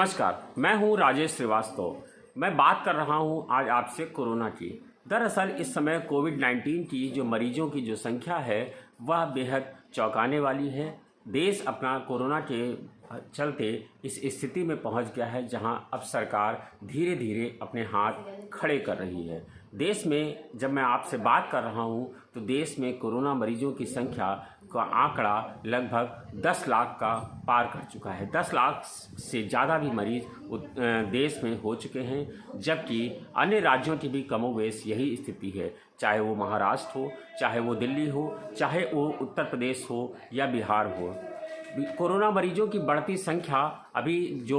नमस्कार, मैं हूं राजेश श्रीवास्तव। मैं बात कर रहा हूं आज आपसे कोरोना की। दरअसल इस समय कोविड-19 की जो मरीजों की जो संख्या है वह बेहद चौंकाने वाली है। देश अपना कोरोना के चलते इस स्थिति में पहुंच गया है जहां अब सरकार धीरे धीरे अपने हाथ खड़े कर रही है। देश में जब मैं आपसे बात कर रहा हूं तो देश में कोरोना मरीजों की संख्या का आंकड़ा लगभग 10 लाख का पार कर चुका है। 10 लाख से ज़्यादा भी मरीज देश में हो चुके हैं, जबकि अन्य राज्यों की भी कमोबेश यही स्थिति है। चाहे वो महाराष्ट्र हो, चाहे वो दिल्ली हो, चाहे वो उत्तर प्रदेश हो या बिहार हो। कोरोना मरीजों की बढ़ती संख्या अभी जो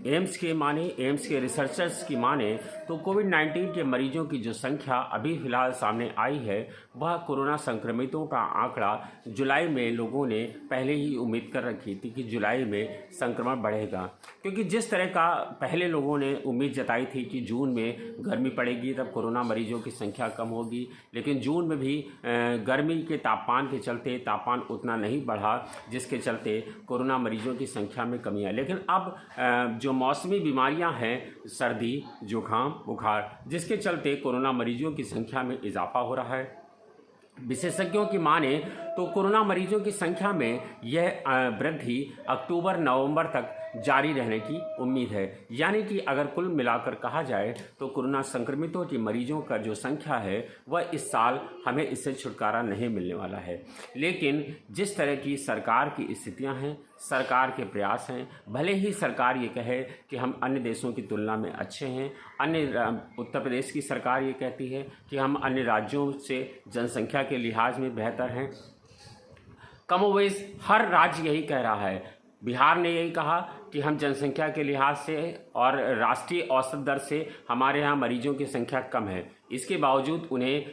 एम्स के रिसर्चर्स की माने तो कोविड-19 के मरीजों की जो संख्या अभी फ़िलहाल सामने आई है वह कोरोना संक्रमितों का आंकड़ा जुलाई में लोगों ने पहले ही उम्मीद कर रखी थी कि जुलाई में संक्रमण बढ़ेगा, क्योंकि जिस तरह का पहले लोगों ने उम्मीद जताई थी कि जून में गर्मी पड़ेगी तब कोरोना मरीजों की संख्या कम होगी, लेकिन जून में भी गर्मी के तापमान के चलते तापमान उतना नहीं बढ़ा, जिसके चलते कोरोना मरीजों की संख्या में कमी आई। लेकिन अब जो मौसमी बीमारियां हैं, सर्दी, जुकाम, बुखार, जिसके चलते कोरोना मरीजों की संख्या में इजाफा हो रहा है। विशेषज्ञों की माने तो कोरोना मरीजों की संख्या में यह वृद्धि अक्टूबर-नवंबर तक जारी रहने की उम्मीद है। यानी कि अगर कुल मिलाकर कहा जाए तो कोरोना संक्रमितों की मरीजों का जो संख्या है वह इस साल हमें इससे छुटकारा नहीं मिलने वाला है। लेकिन जिस तरह की सरकार की स्थितियां हैं, सरकार के प्रयास हैं, भले ही सरकार ये कहे कि हम अन्य देशों की तुलना में अच्छे हैं, उत्तर प्रदेश की सरकार ये कहती है कि हम अन्य राज्यों से जनसंख्या के लिहाज में बेहतर हैं। कमोवेश हर राज्य यही कह रहा है। बिहार ने यही कहा कि हम जनसंख्या के लिहाज से और राष्ट्रीय औसत दर से हमारे यहाँ मरीजों की संख्या कम है। इसके बावजूद उन्हें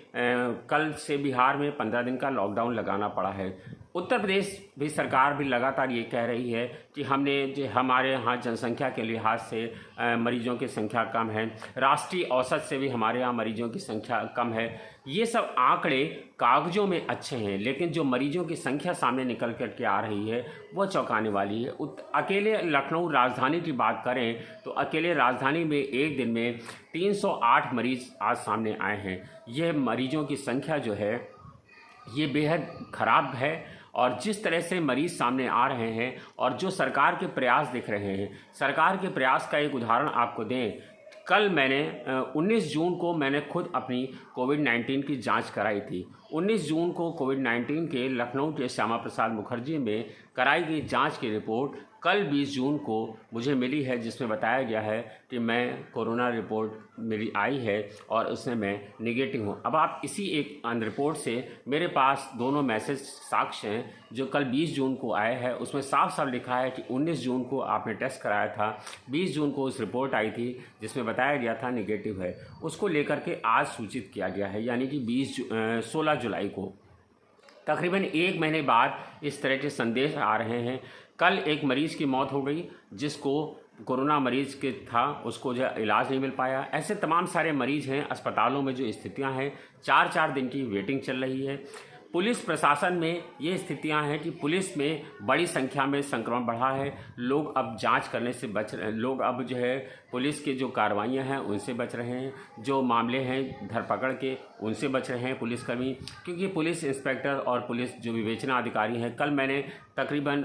कल से बिहार में 15 दिन का लॉकडाउन लगाना पड़ा है। उत्तर प्रदेश भी सरकार भी लगातार ये कह रही है कि हमारे यहाँ जनसंख्या के लिहाज से मरीजों की संख्या कम है, राष्ट्रीय औसत से भी हमारे यहाँ मरीजों की संख्या कम है। ये सब आंकड़े कागजों में अच्छे हैं, लेकिन जो मरीजों की संख्या सामने निकल कर के आ रही है वो चौंकाने वाली है। अकेले लखनऊ राजधानी की बात करें तो अकेले राजधानी में एक दिन में 308 मरीज आज सामने आए हैं। यह मरीजों की संख्या जो है ये बेहद ख़राब है, और जिस तरह से मरीज़ सामने आ रहे हैं और जो सरकार के प्रयास दिख रहे हैं, सरकार के प्रयास का एक उदाहरण आपको दें। कल मैंने 19 जून को मैंने खुद अपनी कोविड-19 की जांच कराई थी। 19 जून को कोविड-19 के लखनऊ के श्यामा प्रसाद मुखर्जी में कराई गई जांच की रिपोर्ट कल 20 जून को मुझे मिली है, जिसमें बताया गया है कि मैं कोरोना रिपोर्ट मेरी आई है और उसमें मैं नेगेटिव हूँ। अब आप इसी एक रिपोर्ट से मेरे पास दोनों मैसेज साक्ष्य हैं जो कल 20 जून को आए हैं। उसमें साफ साफ लिखा है कि 19 जून को आपने टेस्ट कराया था, 20 जून को उस रिपोर्ट आई थी जिसमें बताया गया था नेगेटिव है। उसको लेकर के आज सूचित किया गया है, यानी कि 16 जुलाई को। तकरीबन 1 महीने बाद इस तरह के संदेश आ रहे हैं। कल एक मरीज़ की मौत हो गई, जिसको कोरोना मरीज़ के था, उसको जो इलाज नहीं मिल पाया। ऐसे तमाम सारे मरीज़ हैं, अस्पतालों में जो स्थितियां हैं, 4-4 दिन की वेटिंग चल रही है। पुलिस प्रशासन में ये स्थितियां हैं कि पुलिस में बड़ी संख्या में संक्रमण बढ़ा है। लोग अब जांच करने से बच रहे हैं, लोग अब जो है पुलिस की जो कार्रवाइयां हैं उनसे बच रहे हैं, जो मामले हैं धरपकड़ के उनसे बच रहे हैं पुलिसकर्मी, क्योंकि पुलिस इंस्पेक्टर और पुलिस जो विवेचना अधिकारी हैं, कल मैंने तकरीबन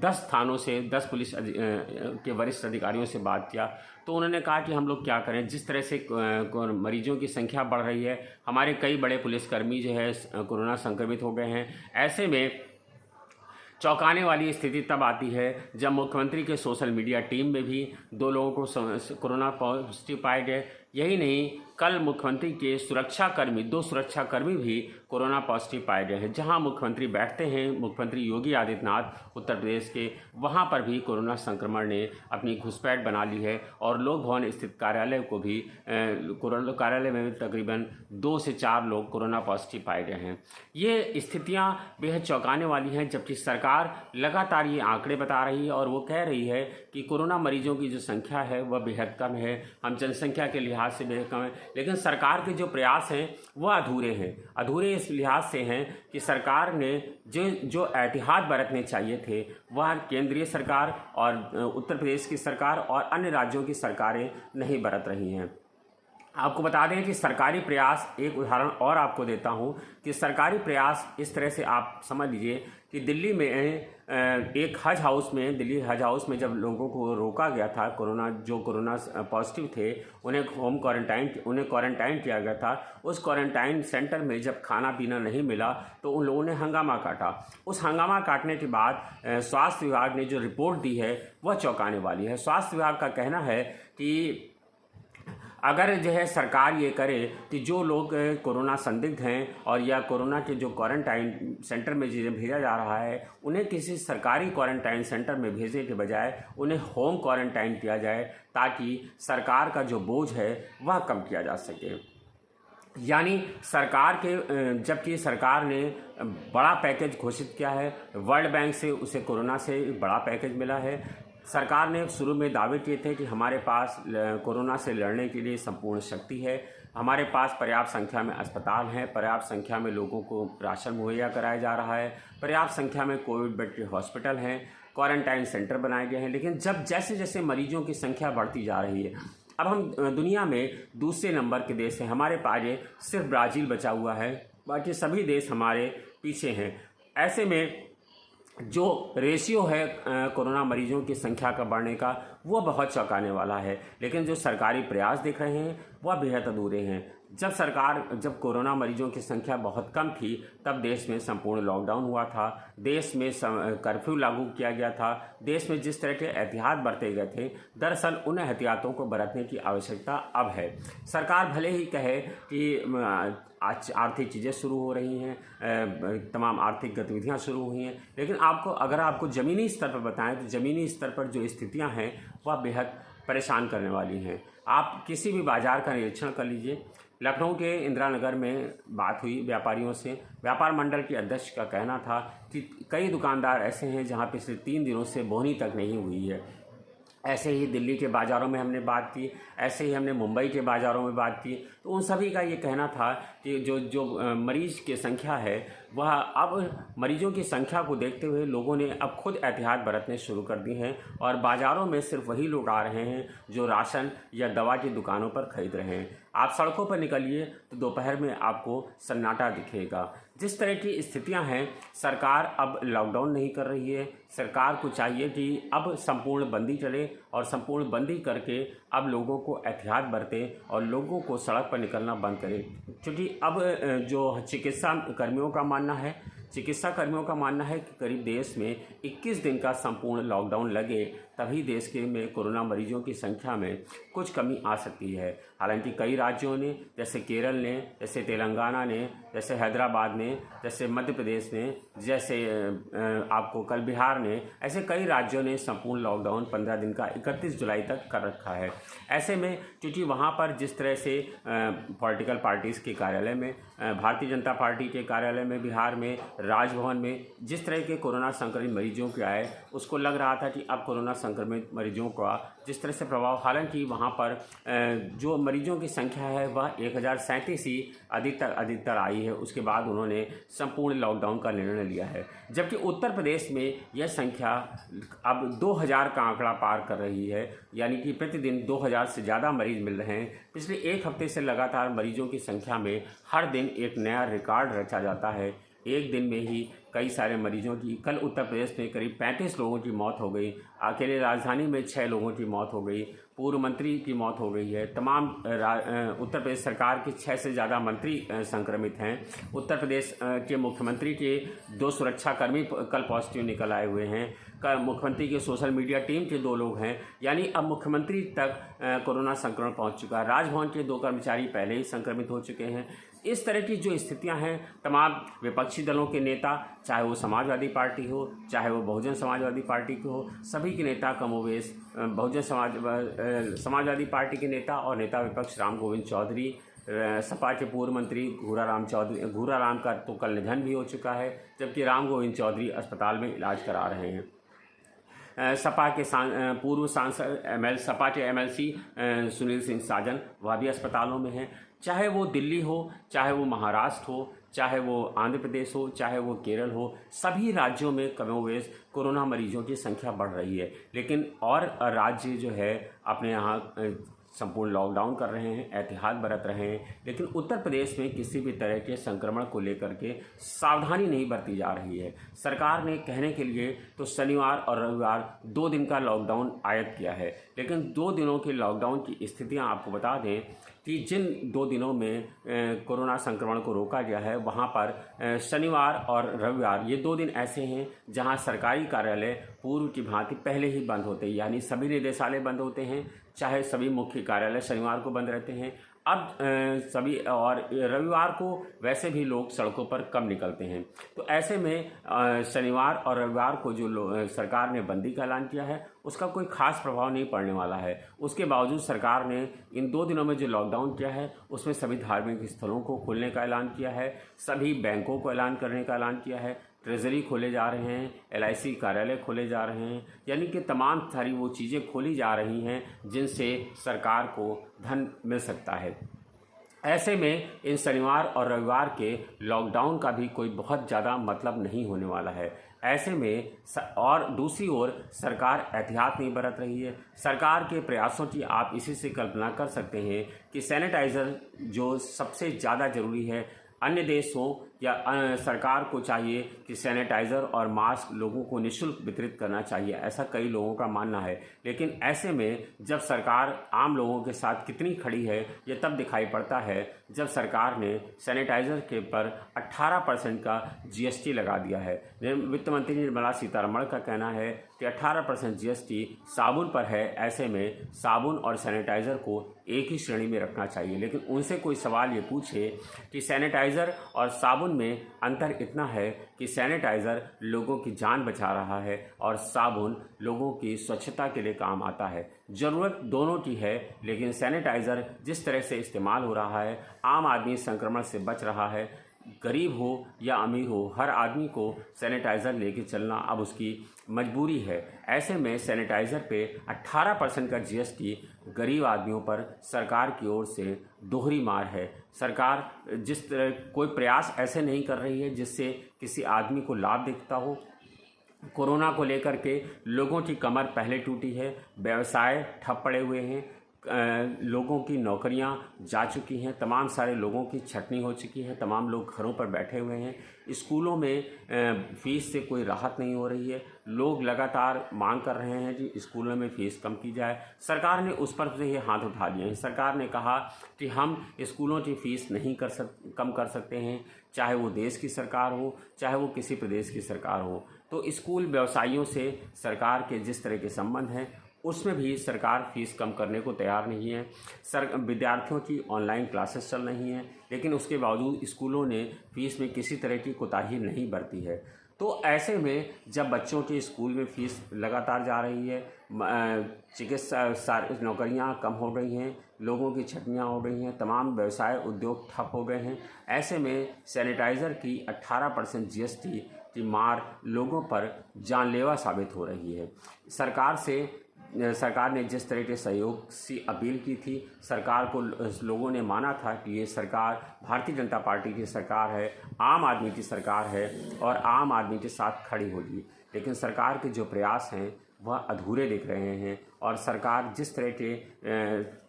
10 थानों से 10 पुलिस के वरिष्ठ अधिकारियों से बात किया तो उन्होंने कहा कि हम लोग क्या करें, जिस तरह से मरीजों की संख्या बढ़ रही है, हमारे कई बड़े पुलिसकर्मी जो है कोरोना संक्रमित हो गए हैं। ऐसे में चौंकाने वाली स्थिति तब आती है जब मुख्यमंत्री के सोशल मीडिया टीम में भी 2 लोगों को कोरोना पॉजिटिव पाए गए। यही नहीं, कल मुख्यमंत्री के 2 सुरक्षाकर्मी भी कोरोना पॉजिटिव पाए गए हैं। जहां मुख्यमंत्री बैठते हैं, मुख्यमंत्री योगी आदित्यनाथ उत्तर प्रदेश के, वहां पर भी कोरोना संक्रमण ने अपनी घुसपैठ बना ली है और लोक भवन स्थित कार्यालय को भी कोरोना कार्यालय में तकरीबन 2 से 4 लोग कोरोना पॉजिटिव पाए गए हैं। ये स्थितियां बेहद चौंकाने वाली हैं, जबकि सरकार लगातार ये आंकड़े बता रही है और वो कह रही है कि कोरोना मरीजों की जो संख्या है वह बेहद कम है। हम जनसंख्या के लिहाज लिहाज से बेहद कम है, लेकिन सरकार के जो प्रयास हैं वह अधूरे हैं। अधूरे इस लिहाज से हैं कि सरकार ने जो एहतियात बरतने चाहिए थे वह केंद्रीय सरकार और उत्तर प्रदेश की सरकार और अन्य राज्यों की सरकारें नहीं बरत रही हैं। आपको बता दें कि सरकारी प्रयास, एक उदाहरण और आपको देता हूं कि सरकारी प्रयास इस तरह से आप समझ लीजिए कि दिल्ली में एक हज हाउस में, दिल्ली हज हाउस में जब लोगों को रोका गया था, जो कोरोना पॉजिटिव थे उन्हें क्वारंटाइन किया गया था। उस क्वारंटाइन सेंटर में जब खाना पीना नहीं मिला तो उन लोगों ने हंगामा काटा। उस हंगामा काटने के बाद स्वास्थ्य विभाग ने जो रिपोर्ट दी है वह चौंकाने वाली है। स्वास्थ्य विभाग का कहना है कि अगर जो है सरकार ये करे कि जो लोग कोरोना संदिग्ध हैं और या कोरोना के जो क्वारंटाइन सेंटर में जिन्हें भेजा जा रहा है उन्हें किसी सरकारी क्वारंटाइन सेंटर में भेजने के बजाय उन्हें होम क्वारंटाइन किया जाए, ताकि सरकार का जो बोझ है वह कम किया जा सके। यानी जबकि सरकार ने बड़ा पैकेज घोषित किया है, वर्ल्ड बैंक से उसे कोरोना से बड़ा पैकेज मिला है। सरकार ने शुरू में दावे किए थे कि हमारे पास कोरोना से लड़ने के लिए संपूर्ण शक्ति है, हमारे पास पर्याप्त संख्या में अस्पताल हैं, पर्याप्त संख्या में लोगों को राशन मुहैया कराया जा रहा है, पर्याप्त संख्या में कोविड बेड के हॉस्पिटल हैं, क्वारंटाइन सेंटर बनाए गए हैं। लेकिन जैसे जैसे मरीजों की संख्या बढ़ती जा रही है, अब हम दुनिया में दूसरे नंबर के देश हैं, हमारे पास सिर्फ ब्राज़ील बचा हुआ है, बाकी सभी देश हमारे पीछे हैं। ऐसे में जो रेशियो है कोरोना मरीजों की संख्या का बढ़ने का वो बहुत चौंकाने वाला है। लेकिन जो सरकारी प्रयास दिख रहे हैं वह बेहद अधूरे हैं। जब कोरोना मरीजों की संख्या बहुत कम थी तब देश में संपूर्ण लॉकडाउन हुआ था, देश में कर्फ्यू लागू किया गया था, देश में जिस तरह के एहतियात बरते गए थे, दरअसल उन एहतियातों को बरतने की आवश्यकता अब है। सरकार भले ही कहे कि आर्थिक चीज़ें शुरू हो रही हैं, तमाम आर्थिक गतिविधियां शुरू हुई हैं, लेकिन अगर आपको ज़मीनी स्तर पर बताएं तो ज़मीनी स्तर पर जो स्थितियां हैं वह बेहद परेशान करने वाली हैं। आप किसी भी बाज़ार का निरीक्षण कर लीजिए। लखनऊ के इंदिरा नगर में बात हुई व्यापारियों से, व्यापार मंडल के अध्यक्ष का कहना था कि कई दुकानदार ऐसे हैं जहां पिछले 3 दिनों से बोनी तक नहीं हुई है। ऐसे ही दिल्ली के बाज़ारों में हमने बात की, ऐसे ही हमने मुंबई के बाज़ारों में बात की, तो उन सभी का ये कहना था कि जो मरीज़ की संख्या है वह अब मरीजों की संख्या को देखते हुए लोगों ने अब खुद एहतियात बरतने शुरू कर दी हैं और बाज़ारों में सिर्फ वही लोग आ रहे हैं जो राशन या दवा की दुकानों पर खरीद रहे हैं। आप सड़कों पर निकलिए तो दोपहर में आपको सन्नाटा दिखेगा। जिस तरह की स्थितियां हैं, सरकार अब लॉकडाउन नहीं कर रही है। सरकार को चाहिए कि अब संपूर्ण बंदी चले और संपूर्ण बंदी करके अब लोगों को एहतियात बरते और लोगों को सड़क पर निकलना बंद करे। क्योंकि अब जो चिकित्सा कर्मियों का मानना है कि करीब देश में 21 दिन का संपूर्ण लॉकडाउन लगे तभी देश में कोरोना मरीजों की संख्या में कुछ कमी आ सकती है। हालांकि कई राज्यों ने, जैसे केरल ने, जैसे तेलंगाना ने, जैसे हैदराबाद ने, जैसे मध्य प्रदेश ने, जैसे आपको कल बिहार ने, ऐसे कई राज्यों ने संपूर्ण लॉकडाउन 15 दिन का 31 जुलाई तक कर रखा है। ऐसे में क्योंकि वहाँ पर जिस तरह से पॉलिटिकल पार्टीज़ के कार्यालय में, भारतीय जनता पार्टी के कार्यालय में बिहार में, राजभवन में जिस तरह के कोरोना संक्रमित मरीजों के आए, उसको लग रहा था कि अब कोरोना संक्रमित मरीजों का जिस तरह से प्रभाव, हालांकि वहाँ पर जो मरीजों की संख्या है वह 1037 ही अधिकतर आई है। उसके बाद उन्होंने संपूर्ण लॉकडाउन का निर्णय लिया है। जबकि उत्तर प्रदेश में यह संख्या अब 2000 का आंकड़ा पार कर रही है, यानी कि प्रतिदिन 2000 से ज़्यादा मरीज मिल रहे हैं। पिछले एक हफ्ते से लगातार मरीजों की संख्या में हर दिन एक नया रिकॉर्ड रचा जाता है। एक दिन में ही कई सारे मरीजों की, कल उत्तर प्रदेश में करीब 35 लोगों की मौत हो गई। अकेले राजधानी में 6 लोगों की मौत हो गई। पूर्व मंत्री की मौत हो गई है। तमाम उत्तर प्रदेश सरकार के 6 से ज़्यादा मंत्री संक्रमित हैं। उत्तर प्रदेश के मुख्यमंत्री के 2 सुरक्षाकर्मी कल पॉजिटिव निकल आए हुए हैं। मुख्यमंत्री के सोशल मीडिया टीम के 2 लोग हैं, यानी अब मुख्यमंत्री तक कोरोना संक्रमण पहुंच चुका है। राजभवन के 2 कर्मचारी पहले ही संक्रमित हो चुके हैं। इस तरह की जो स्थितियां हैं, तमाम विपक्षी दलों के नेता, चाहे वो समाजवादी पार्टी हो, चाहे वो बहुजन समाजवादी पार्टी की हो, सभी के नेता कमोवेश समाजवादी पार्टी के नेता और नेता विपक्ष राम गोविंद चौधरी, सपा के पूर्व मंत्री घूराराम का तो कल निधन भी हो चुका है, जबकि राम गोविंद चौधरी अस्पताल में इलाज करा रहे हैं। सपा के पूर्व सांसद सपा के MLC सुनील सिंह साजन, वह भी अस्पतालों में हैं। चाहे वो दिल्ली हो, चाहे वो महाराष्ट्र हो, चाहे वो आंध्र प्रदेश हो, चाहे वो केरल हो, सभी राज्यों में कमोवेश कोरोना मरीजों की संख्या बढ़ रही है। लेकिन और राज्य जो है अपने यहाँ संपूर्ण लॉकडाउन कर रहे हैं, एहतियात बरत रहे हैं, लेकिन उत्तर प्रदेश में किसी भी तरह के संक्रमण को लेकर के सावधानी नहीं बरती जा रही है। सरकार ने कहने के लिए तो शनिवार और रविवार 2 दिन का लॉकडाउन आयत किया है, लेकिन 2 दिनों के लॉकडाउन की स्थितियां आपको बता दें कि जिन 2 दिनों में कोरोना संक्रमण को रोका गया है, वहां पर शनिवार और रविवार ये 2 दिन ऐसे हैं जहां सरकारी कार्यालय पूर्व की भांति पहले ही बंद होते हैं, यानी सभी निदेशालय बंद होते हैं, चाहे सभी मुख्य कार्यालय शनिवार को बंद रहते हैं। अब सभी और रविवार को वैसे भी लोग सड़कों पर कम निकलते हैं, तो ऐसे में शनिवार और रविवार को जो सरकार ने बंदी का ऐलान किया है उसका कोई खास प्रभाव नहीं पड़ने वाला है। उसके बावजूद सरकार ने इन 2 दिनों में जो लॉकडाउन किया है उसमें सभी धार्मिक स्थलों को खोलने का ऐलान किया है, सभी बैंकों को ऐलान करने का ऐलान किया है, ट्रेजरी खोले जा रहे हैं, LIC कार्यालय खोले जा रहे हैं, यानी कि तमाम सारी वो चीज़ें खोली जा रही हैं जिनसे सरकार को धन मिल सकता है। ऐसे में इन शनिवार और रविवार के लॉकडाउन का भी कोई बहुत ज़्यादा मतलब नहीं होने वाला है। ऐसे में और दूसरी ओर सरकार एहतियात नहीं बरत रही है। सरकार के प्रयासों की आप इसी से कल्पना कर सकते हैं कि सैनिटाइज़र जो सबसे ज़्यादा ज़रूरी है, अन्य देशों या सरकार को चाहिए कि सैनिटाइज़र और मास्क लोगों को निःशुल्क वितरित करना चाहिए, ऐसा कई लोगों का मानना है। लेकिन ऐसे में जब सरकार आम लोगों के साथ कितनी खड़ी है ये तब दिखाई पड़ता है जब सरकार ने सैनिटाइज़र के पर 18% का GST लगा दिया है। वित्त मंत्री निर्मला सीतारमण का कहना है कि 18% GST साबुन पर है, ऐसे में साबुन और सैनिटाइज़र को एक ही श्रेणी में रखना चाहिए। लेकिन उनसे कोई सवाल ये पूछे कि सैनिटाइज़र और साबुन में अंतर इतना है कि सैनिटाइज़र लोगों की जान बचा रहा है और साबुन लोगों की स्वच्छता के लिए काम आता है। ज़रूरत दोनों की है, लेकिन सैनिटाइज़र जिस तरह से इस्तेमाल हो रहा है, आम आदमी संक्रमण से बच रहा है, गरीब हो या अमीर हो, हर आदमी को सैनिटाइज़र लेके चलना अब उसकी मजबूरी है। ऐसे में सैनिटाइज़र पे 18% का GST गरीब आदमियों पर सरकार की ओर से दोहरी मार है। सरकार जिस तरह कोई प्रयास ऐसे नहीं कर रही है जिससे किसी आदमी को लाभ दिखता हो। कोरोना को लेकर के लोगों की कमर पहले टूटी है, व्यवसाय ठप पड़े हुए हैं, लोगों की नौकरियां जा चुकी हैं, तमाम सारे लोगों की छटनी हो चुकी है, तमाम लोग घरों पर बैठे हुए हैं, स्कूलों में फ़ीस से कोई राहत नहीं हो रही है, लोग लगातार मांग कर रहे हैं कि स्कूलों में फ़ीस कम की जाए। सरकार ने उस पर से ये हाथ उठा लिए हैं। सरकार ने कहा कि हम स्कूलों की फ़ीस नहीं कम कर सकते हैं, चाहे वो देश की सरकार हो, चाहे वो किसी प्रदेश की सरकार हो। तो स्कूल व्यवसायियों से सरकार के जिस तरह के संबंध हैं उसमें भी सरकार फ़ीस कम करने को तैयार नहीं है। विद्यार्थियों की ऑनलाइन क्लासेस चल रही हैं, लेकिन उसके बावजूद स्कूलों ने फ़ीस में किसी तरह की कोताही नहीं बरती है। तो ऐसे में जब बच्चों के स्कूल में फ़ीस लगातार जा रही है, चिकित्सा नौकरियां कम हो रही हैं, लोगों की छटनियाँ हो रही हैं, तमाम व्यवसाय उद्योग ठप हो गए हैं, ऐसे में सैनिटाइज़र की 18% GST की मार लोगों पर जानलेवा साबित हो रही है। सरकार ने जिस तरह के सहयोग की अपील की थी, सरकार को लोगों ने माना था कि ये सरकार भारतीय जनता पार्टी की सरकार है, आम आदमी की सरकार है और आम आदमी के साथ खड़ी होगी। लेकिन सरकार के जो प्रयास हैं वह अधूरे दिख रहे हैं और सरकार जिस तरह के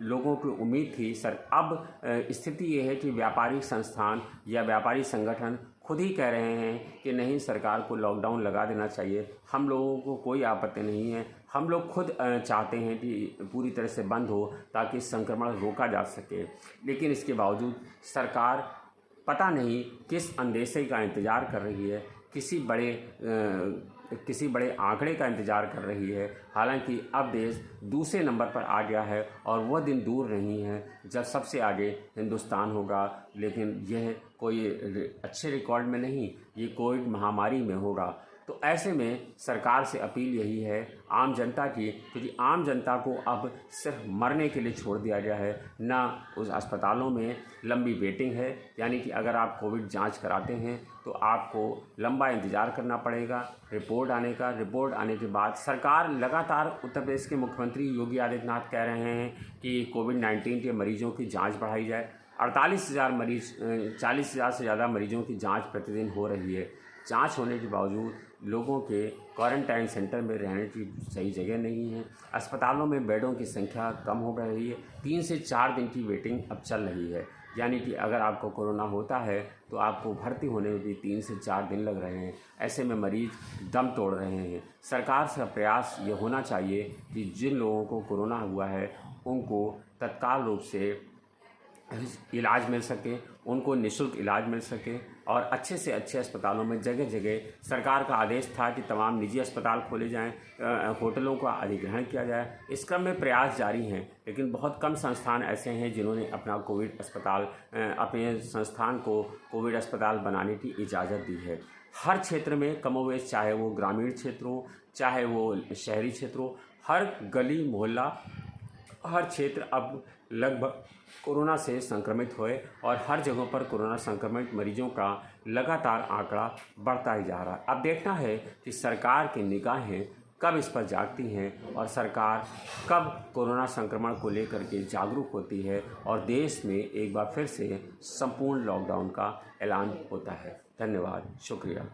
लोगों की उम्मीद थी अब स्थिति ये है कि व्यापारिक संस्थान या व्यापारी संगठन खुद ही कह रहे हैं कि नहीं, सरकार को लॉकडाउन लगा देना चाहिए, हम लोगों को कोई आपत्ति नहीं है, हम लोग खुद चाहते हैं कि पूरी तरह से बंद हो ताकि संक्रमण रोका जा सके। लेकिन इसके बावजूद सरकार पता नहीं किस अंदेशे का इंतज़ार कर रही है, किसी बड़े आंकड़े का इंतज़ार कर रही है। हालांकि अब देश दूसरे नंबर पर आ गया है और वह दिन दूर नहीं है जब सबसे आगे हिंदुस्तान होगा, लेकिन यह कोई अच्छे रिकॉर्ड में नहीं, ये कोविड महामारी में होगा। तो ऐसे में सरकार से अपील यही है आम जनता की, क्योंकि आम जनता को अब सिर्फ मरने के लिए छोड़ दिया गया है, ना उस अस्पतालों में लंबी वेटिंग है। यानी कि अगर आप कोविड जांच कराते हैं तो आपको लंबा इंतज़ार करना पड़ेगा रिपोर्ट आने का। रिपोर्ट आने के बाद सरकार लगातार, उत्तर प्रदेश के मुख्यमंत्री योगी आदित्यनाथ कह रहे हैं कि कोविड-19 के मरीजों की जाँच बढ़ाई जाए। 48,000 मरीज, 40,000 से ज़्यादा मरीजों की जांच प्रतिदिन हो रही है। जांच होने के बावजूद लोगों के क्वारंटाइन सेंटर में रहने की सही जगह नहीं है। अस्पतालों में बेडों की संख्या कम हो रही है। 3 से 4 दिन की वेटिंग अब चल रही है। यानी कि अगर आपको कोरोना होता है तो आपको भर्ती होने में भी 3 से 4 दिन लग रहे हैं। ऐसे में मरीज दम तोड़ रहे हैं। सरकार का प्रयास ये होना चाहिए कि जिन लोगों को कोरोना हुआ है उनको तत्काल रूप से इलाज मिल सके, उनको निःशुल्क इलाज मिल सके और अच्छे से अच्छे अस्पतालों में जगह जगह सरकार का आदेश था कि तमाम निजी अस्पताल खोले जाएं, होटलों का अधिग्रहण किया जाए। इस क्रम में प्रयास जारी हैं, लेकिन बहुत कम संस्थान ऐसे हैं जिन्होंने अपना कोविड अस्पताल, अपने संस्थान को कोविड अस्पताल बनाने की इजाज़त दी है। हर क्षेत्र में कमोवेश, चाहे वो ग्रामीण क्षेत्र हो चाहे वो शहरी क्षेत्र हो, हर गली मोहल्ला, हर क्षेत्र अब लगभग कोरोना से संक्रमित हुए और हर जगहों पर कोरोना संक्रमित मरीजों का लगातार आंकड़ा बढ़ता ही जा रहा है। अब देखना है कि सरकार की निगाहें कब इस पर जागती हैं और सरकार कब कोरोना संक्रमण को लेकर के जागरूक होती है और देश में एक बार फिर से संपूर्ण लॉकडाउन का ऐलान होता है। धन्यवाद, शुक्रिया।